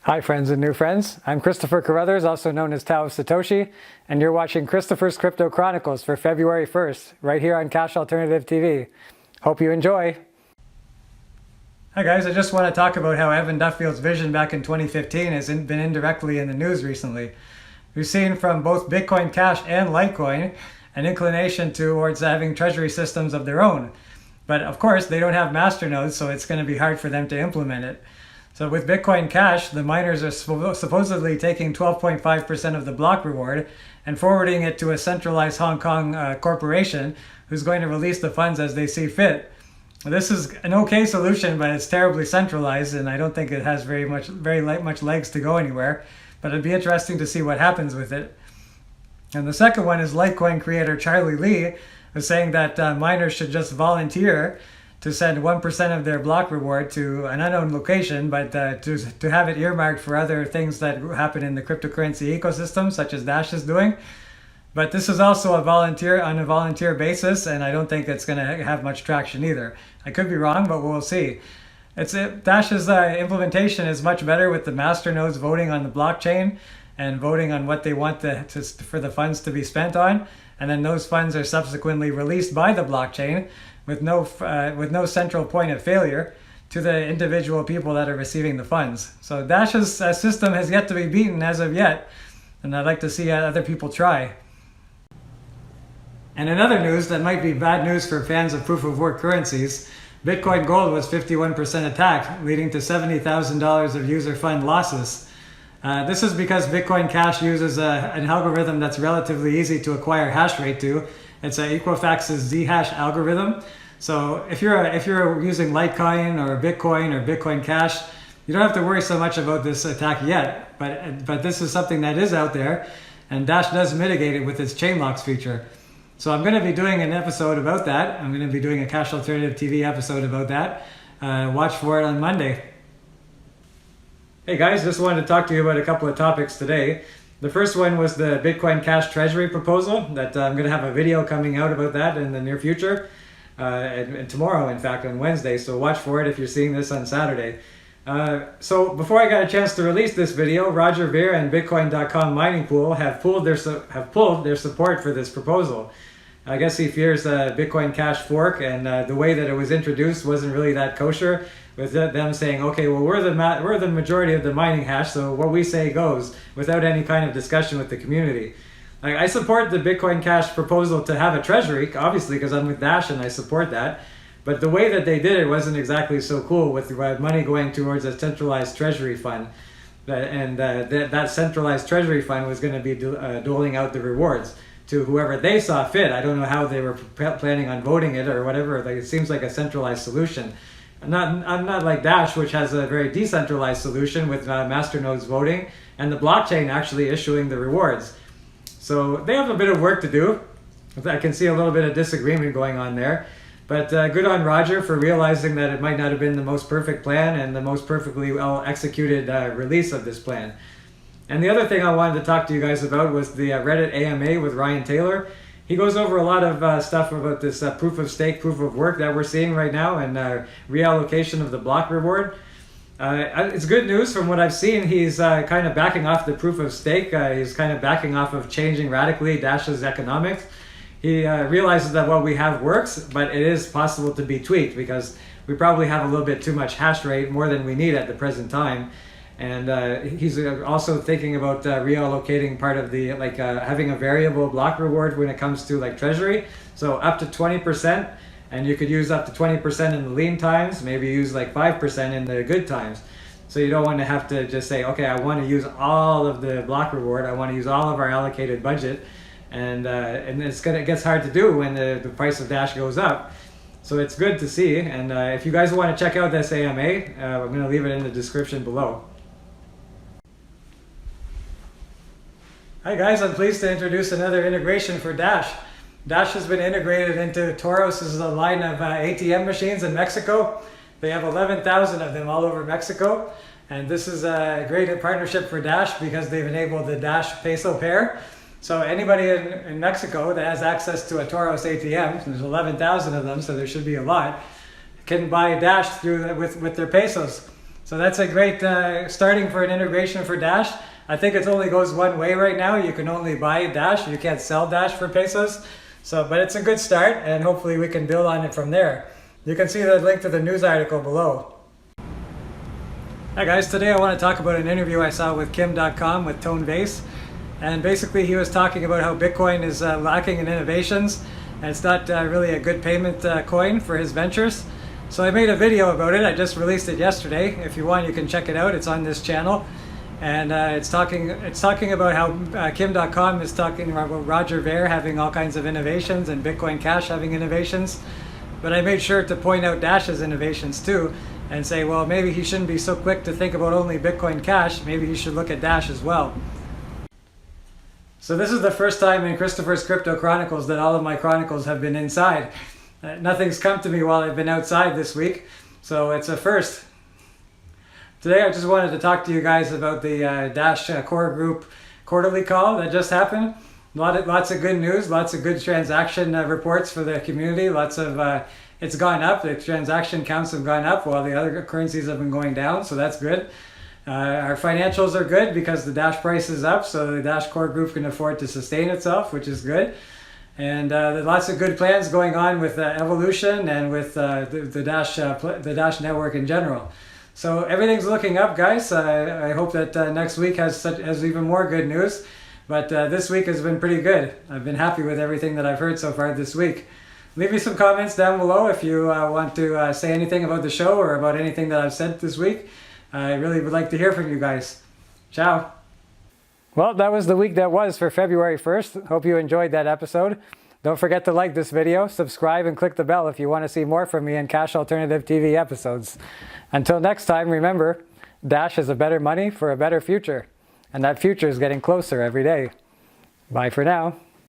Hi friends and new friends, I'm Christopher Carruthers, also known as Tao of Satoshi, and you're watching Christopher's Crypto Chronicles for February 1st, right here on Cash Alternative TV. Hope you enjoy! Hi guys, I just want to talk about how Evan Duffield's vision back in 2015 has been indirectly in the news recently. We've seen from both Bitcoin Cash and Litecoin an inclination towards having treasury systems of their own. But of course, they don't have masternodes, so it's going to be hard for them to implement it. So with Bitcoin Cash, the miners are supposedly taking 12.5% of the block reward and forwarding it to a centralized Hong Kong corporation who's going to release the funds as they see fit. This is an okay solution, but it's terribly centralized, and I don't think it has very much legs to go anywhere. But it'd be interesting to see what happens with it. And the second one is Litecoin creator Charlie Lee was saying that miners should just volunteer to send 1% of their block reward to an unknown location, but to have it earmarked for other things that happen in the cryptocurrency ecosystem, such as Dash is doing. But this is also on a volunteer basis, and I don't think it's going to have much traction either. I could be wrong, but we'll see. Dash's implementation is much better with the masternodes voting on the blockchain and voting on what they want for the funds to be spent on, and then those funds are subsequently released by the blockchain with no central point of failure to the individual people that are receiving the funds. So Dash's system has yet to be beaten as of yet, and I'd like to see other people try. And in other news that might be bad news for fans of proof-of-work currencies, Bitcoin Gold was 51% attacked, leading to $70,000 of user fund losses. This is because Bitcoin Cash uses an algorithm that's relatively easy to acquire hash rate to. It's an Equifax's Zhash algorithm. So if you're using Litecoin or Bitcoin Cash, you don't have to worry so much about this attack yet. But this is something that is out there, and Dash does mitigate it with its chain locks feature. So I'm going to be doing an episode about that. I'm going to be doing a Cash Alternative TV episode about that. Watch for it on Monday. Hey guys, just wanted to talk to you about a couple of topics today. The first one was the Bitcoin Cash treasury proposal that I'm going to have a video coming out about that in the near future. And tomorrow, in fact, on Wednesday. So watch for it if you're seeing this on Saturday. So before I got a chance to release this video, Roger Ver and Bitcoin.com mining pool have pulled their support for this proposal. I guess he fears a Bitcoin Cash fork, and the way that it was introduced wasn't really that kosher, with them saying, okay, well, we're the majority of the mining hash, so what we say goes, without any kind of discussion with the community. I support the Bitcoin Cash proposal to have a treasury, obviously, because I'm with Dash and I support that. But the way that they did it wasn't exactly so cool, with money going towards a centralized treasury fund. And that centralized treasury fund was going to be doling out the rewards to whoever they saw fit. I don't know how they were planning on voting it or whatever. It seems like a centralized solution. I'm not like Dash, which has a very decentralized solution with masternodes voting and the blockchain actually issuing the rewards. So they have a bit of work to do. I can see a little bit of disagreement going on there. But good on Roger for realizing that it might not have been the most perfect plan and the most perfectly well executed release of this plan. And the other thing I wanted to talk to you guys about was the Reddit AMA with Ryan Taylor. He goes over a lot of stuff about this proof of stake, proof of work that we're seeing right now, and reallocation of the block reward. It's good news from what I've seen. He's kind of backing off the proof of stake. He's kind of backing off of changing radically Dash's economics. He realizes that what we have works, but it is possible to be tweaked because we probably have a little bit too much hash rate, more than we need at the present time. And he's also thinking about reallocating part of the, having a variable block reward when it comes to treasury. So up to 20%, and you could use up to 20% in the lean times, maybe use 5% in the good times. So you don't want to have to just say, okay, I want to use all of the block reward, I want to use all of our allocated budget. And it gets hard to do when the price of Dash goes up. So it's good to see. And if you guys want to check out this AMA, I'm going to leave it in the description below. Hi guys, I'm pleased to introduce another integration for Dash. Dash has been integrated into Toros's line of ATM machines in Mexico. They have 11,000 of them all over Mexico. And this is a great partnership for Dash because they've enabled the Dash peso pair. So anybody in Mexico that has access to a Toros ATM, there's 11,000 of them, so there should be a lot, can buy Dash with their pesos. So that's a great starting for an integration for Dash. I think it only goes one way right now. You can only buy Dash. You can't sell Dash for pesos. So, but it's a good start, and hopefully we can build on it from there. You can see the link to the news article below. Hi guys, today I want to talk about an interview I saw with Kim.com with Tone Base. And basically he was talking about how Bitcoin is lacking in innovations, and it's not really a good payment coin for his ventures. So I made a video about it. I just released it yesterday. If you want, you can check it out. It's on this channel. And it's talking about how Kim.com is talking about Roger Ver having all kinds of innovations and Bitcoin Cash having innovations. But I made sure to point out Dash's innovations too, and say, well, maybe he shouldn't be so quick to think about only Bitcoin Cash. Maybe he should look at Dash as well. So this is the first time in Christopher's Crypto Chronicles that all of my chronicles have been inside. Nothing's come to me while I've been outside this week, so it's a first. Today I just wanted to talk to you guys about the Dash Core Group quarterly call that just happened. Lots of good news, lots of good transaction reports for the community. It's gone up. The transaction counts have gone up while the other currencies have been going down, so that's good. Our financials are good because the Dash price is up, so the Dash Core Group can afford to sustain itself, which is good. And there's lots of good plans going on with Evolution and with the Dash network in general. So everything's looking up, guys. I hope that next week has even more good news. But this week has been pretty good. I've been happy with everything that I've heard so far this week. Leave me some comments down below if you want to say anything about the show or about anything that I've said this week. I really would like to hear from you guys. Ciao. Well, that was the week that was for February 1st. Hope you enjoyed that episode. Don't forget to like this video, subscribe, and click the bell if you want to see more from me in Cash Alternative TV episodes. Until next time, remember, Dash is a better money for a better future. And that future is getting closer every day. Bye for now.